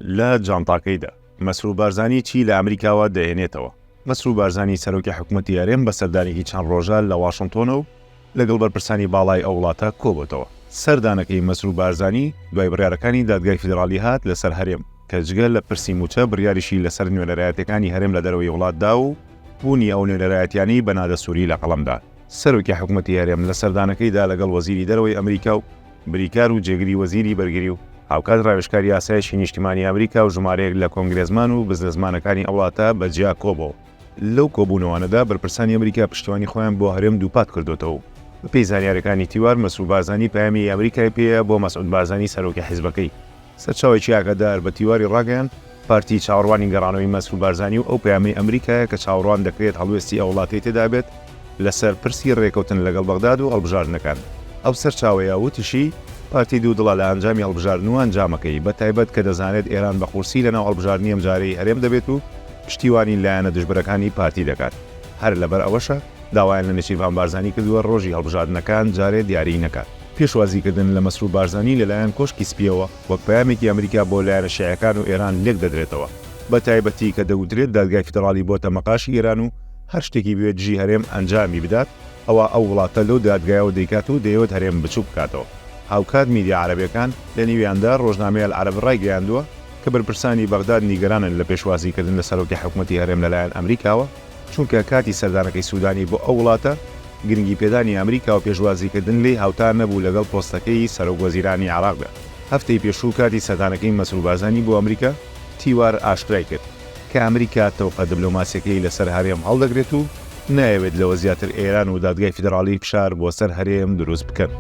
لە جانتاکەیدا مەسرور بارزانی چی لە ئەمریکاوە دەهێنێتەوە. مەسرور بارزانی سەرۆکی حکوومەتی هەرێم بە سەردانێکی چەند ڕۆژە لە واشنگتۆنە و لەگەڵ بەرپرسانی باڵای ئەو وڵاتە کۆبووتەوە. سەردانەکەی مەسرور بارزانی دوای بڕیارەکانی دادگای فیدرالی هات لەسەر هەرێم کە جگە لە پرسی موچە بڕیاریشی لەسەر نوێنەرایەتەکانی هەرێم لە دەرەوەی وڵاتدا و بوونی ئەو نوێنەرایەتیانی بەنادە سووری لە قەڵەمدا. سەرۆکی حکوومەتی هەرێم لە سەردانەکەیدا لەگەڵ وەزیری دەرەوەی ئەمریکا و بریکار و جێگری وەزیری بەرگری و هاوکات ڕاوێژکاری یاسایشی نیشتیمانی ئەمریکا و ژمارەیەک لە کۆنگرێزمان و بزنسمانەکانی ئەو وڵاتە بەجیا کۆبوو. لەو کۆبوونەوەنەدا بەرپرسانی ئەمریکا پشتیوانی خۆیان بۆ هەرێم دووپات کردوتەوە. بە پێی زانیاریەکانی تیوار مەسرور بارزانی پەیامی ئەمریکای پێیە بۆ مەسعود بارزانی سەرۆکی حیزبەکەی. سەرچاوێکی ئاگادار بە تیواری ڕاگەیان پارتی چاوەڕوانی گەڕانەوەی مەسرور بارزانی و ئەو پەیامی ئەمریکایە کە چاوەڕوان دەکرێت هەڵوێستی ئەو وڵاتی تێدا بێت لەسەر پرسی ڕێکەوتن لەگەڵ بەغداد و هەڵبژاردنەکان. ئەو سەرچاوەیە وتیشی پارتی دوو دڵە لە ئەنجامی هەڵبژاردن و ئەنجامەکەی بە تایبەت کە دەزانێت ئێران بە قورسی لەناو هەڵبژاردنی ئەمجارەی هەرێم دەبێت و پشتیوانی لایەنە دژبرەکانی پارتی دەکات. هەر لەبەر ئەوەشە داوایان لە نێچیروان بارزانی کردووە ڕۆژی هەڵبژاردنەکان جارێ دیاری نەکات. پێشوازیکردن لە مەسرور بارزانی لەلایەن کۆشکی سپیەوە وەک پەیامێکی ئەمریکا بۆ لایەنە شیعەکان و ئێران لێک دەدرێتەوە، بە تایبەتی کە دەوترێت دادگای فیدرالی بۆتە مەقاشی ئێران و هەر شتێکی بوێت دژی هەرێم ئەنجامی بدات ئەو وڵاتە لەو دادگایەوە دەیکات و دەیەوێت هەرێم بچوو بکاتەوە. هاوکات میدیا عەرەبیەکان لە نیویاندا ڕۆژنامەیە العەرەب ڕایگەیاندووە کە بەرپرسانی بەغداد نیگەرانن لە پێشوازیکردن لە سەرۆکی حکوومەتی هەرێم لەلایەن ئەمریکاوە، چونکە کاتی سەردانەکەی سوودانی بۆ ئەو وڵاتە گرنگی پێدانی ئەمریکا و پێشوازیکردن لێی هاوتار نەبوو لەگەڵ پۆستەکەی سەرۆک وەزیرانی عێراقدا. هەفتەی پێشوو کاتی سەردانەکەی مەسرور بارزانی بۆ ئەمریکا تیوار ئاشکرای کرد کە ئەمریکا تەوقە دیبلۆماسیەکەی لەسەر هەرێم هەڵدەگرێت و نایەوێت لەوە زیاتر ئێران و دادگای فیدرالی فشار بۆ سەر هەرێم دروست بکەن.